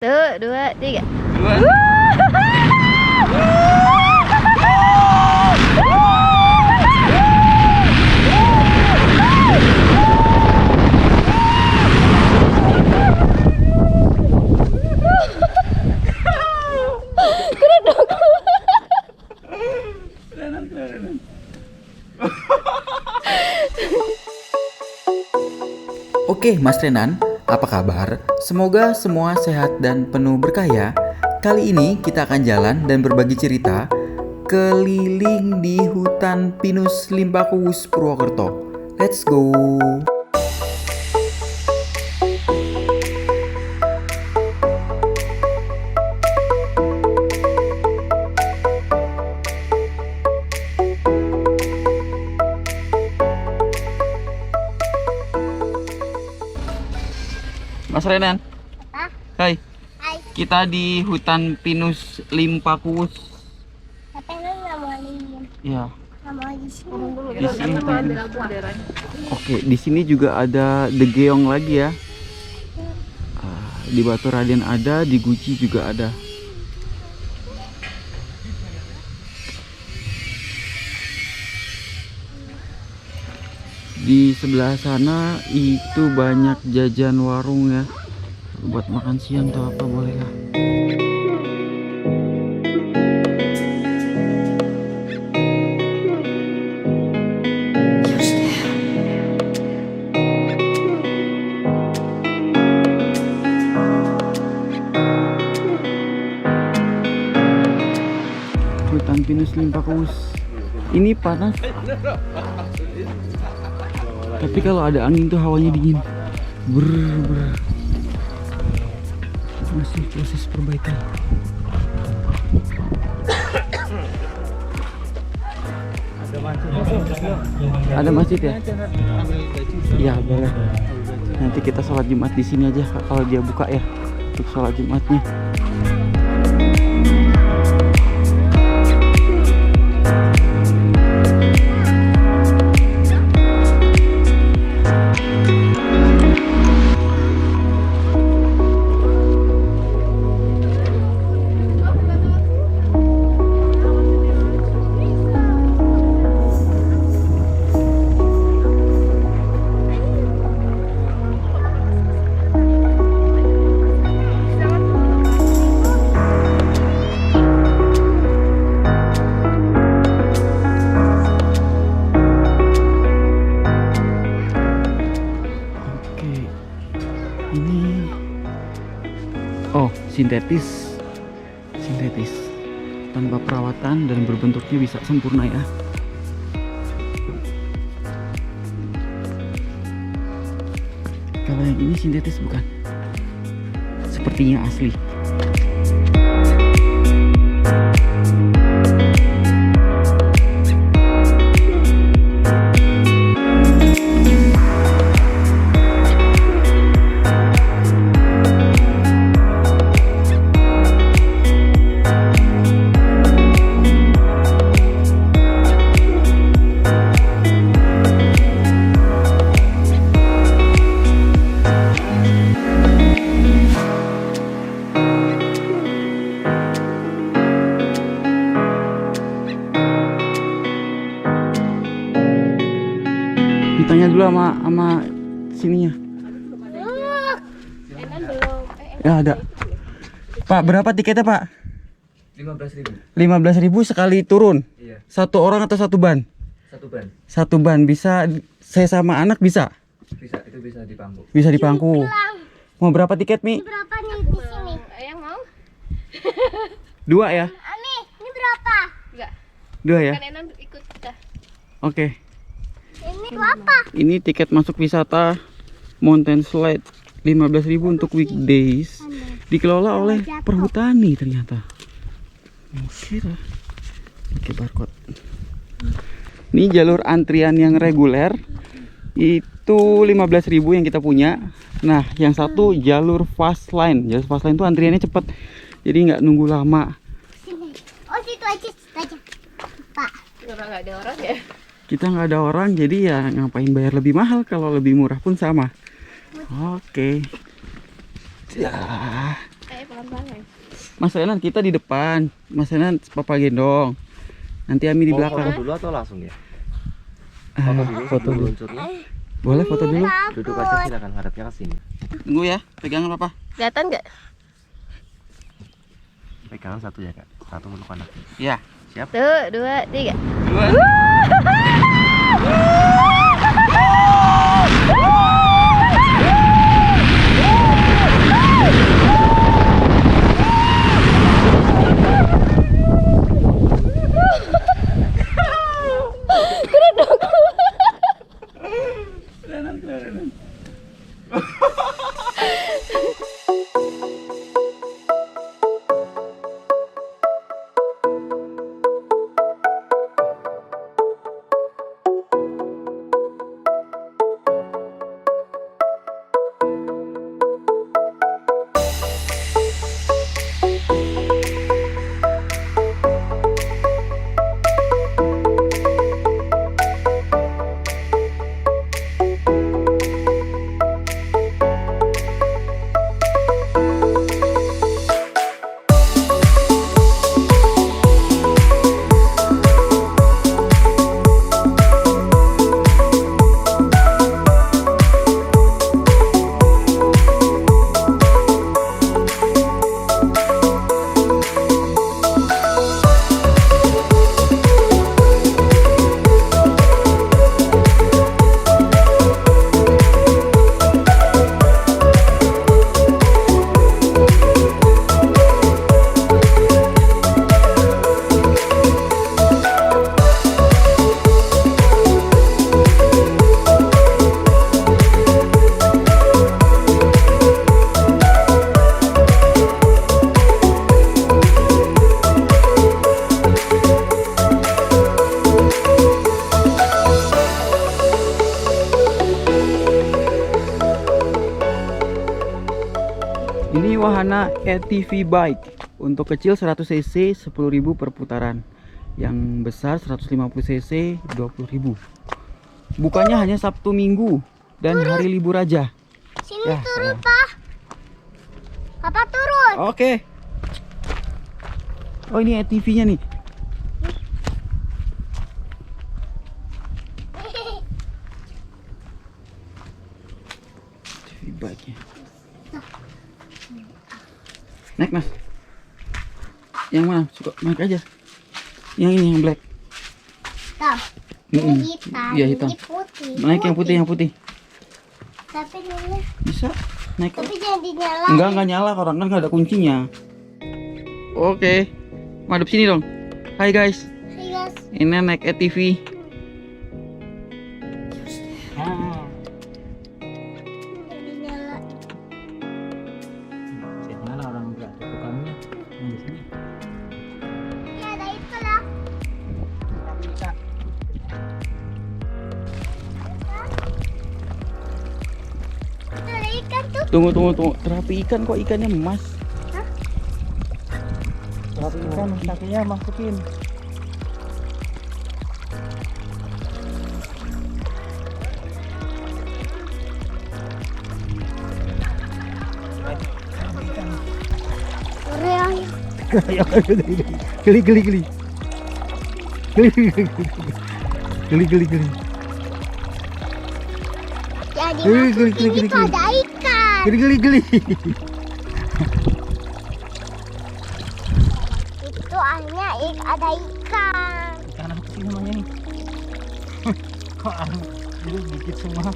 1, 2, 3. Oke, Mas Renan, apa kabar? Semoga semua sehat dan penuh berkah ya. Kali ini kita akan jalan dan berbagi cerita keliling di hutan pinus Limpakuwus Purwokerto. Let's go! Mas Renan. Hah? Hai. Hai. Kita di hutan pinus Limpakuwus. Tapi lu nggak mau lihat, Ya. nggak mau di sini. Di sini Oke, di sini juga ada degeong lagi ya. Di Batu Raden ada, di Guci juga ada. Di sebelah sana itu banyak jajan warung ya. Buat makan siang atau apa boleh lah. Hutan pinus Limpakuwus. Ini panas. Tapi kalau ada angin tuh hawanya dingin. Ber. Masih proses perbaikan. Ada masjid ya? Iya boleh. Nanti kita sholat Jumat di sini aja kalau dia buka ya untuk sholat Jumatnya. Sintetis tanpa perawatan dan berbentuknya bisa sempurna ya. Kalau yang ini sintetis bukan, sepertinya asli. Ditanya dulu sama sininya. Enan belum. Ya ada. Pak, berapa tiketnya, Pak? 15.000. 15.000 sekali turun. Iya, Satu orang atau satu ban? satu ban. Satu ban bisa saya sama anak bisa? Bisa, itu bisa di pangku. Bisa di pangku. Mau berapa tiket, Mi? Berapa nih di sini? Yang mau? 2 ya? Ami, ini berapa? Enggak. 2 ya? Kan Enan ikut kita. Oke. Ini berapa? Ini tiket masuk wisata Mountain Slide 15.000 untuk weekdays. Dikelola oleh perhutani ternyata. Kira pakai barcode. Ini jalur antrian yang reguler itu 15.000 yang kita punya. Nah, yang satu jalur fast line. Jalur fast line itu antriannya cepat. Jadi nggak nunggu lama. Sini. Oh, situ aja. Pak. Karena nggak ada orang ya. Kita nggak ada orang, jadi ya ngapain bayar lebih mahal kalau lebih murah pun sama. Oke. Ya. pelan-pelan. Mas Renan kita di depan, Mas Renan papa gendong. Nanti Ami di Mau belakang. foto dulu atau langsung ya? Ah, foto dulu. Luncurnya. Boleh foto dulu. Duduk aja silakan, hadapnya ke sini. Tunggu ya, pegangan papa. Kelihatan nggak? Pegangan satu ya kak, satu untuk anak. Ya. Siap? 1, 2, 3. Dua. Ini wahana ATV bike. Untuk kecil 100 cc 10.000 per putaran. Yang besar 150 cc 20.000. Bukanya hanya Sabtu Minggu dan hari libur aja. Sini Ya, turun, sayang. Pak. Papa turun. Oke. Oh, ini ATV-nya nih. ATV bike-nya. Naik, Mas. Yang mana? Suka naik aja. Yang ini yang black. Tuh. Mm-mm. Ini hitam. Iya, hitam. Ini putih. Naik yang putih. Tapi ini, Bisa naik. tapi jangan dinyalain. Enggak nyala, orang kan nggak ada kuncinya. Oke. Madep sini dong. Hai guys. Hai, guys. Ini naik ATV. Jangan dinyalain. Nyala orang enggak ada tukangnya. Di sini. Iya, ada itu lah. Itu ada ikan tuh. Tunggu. Terapi ikan kok ikannya emas. Hah? Terapi ikan kakinya masukin. Real. Geli. Jadi Geli. ini tuh ada ikan. Geli. Itu akhirnya ada ikan. Ikan apa sih namanya nih? Kok ini dikit semua.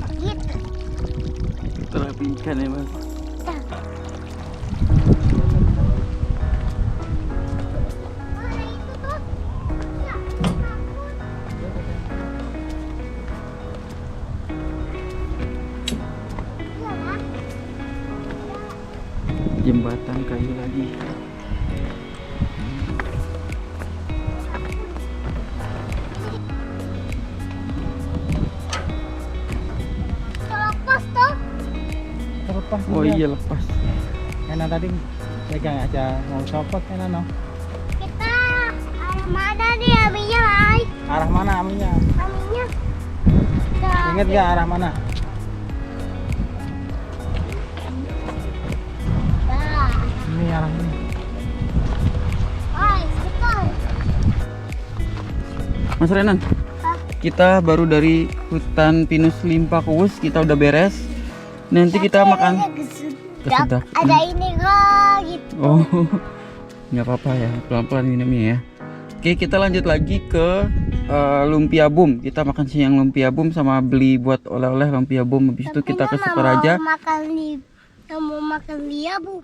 Gigit. Terapi ikan ya mas. Jembatan kayu lagi. Lepas tuh. Terlepas Oh juga. iya lepas. Enak tadi pegang aja mau copot enak no. Kita arah mana nih aminya, Ay? Arah mana aminya? Aminya. Ingat gak arah mana? Mas Renan, kita baru dari hutan pinus Limpakuus, kita udah beres. Nanti kita makan kesedak. Ada ini kok gitu. Oh, nggak apa-apa ya, pelan-pelan minumnya ya. Oke, kita lanjut lagi ke lumpia bum. Kita makan siang lumpia bum sama beli buat oleh-oleh lumpia bum. Habis itu kita ke Sukaraja. Mau makan liabum.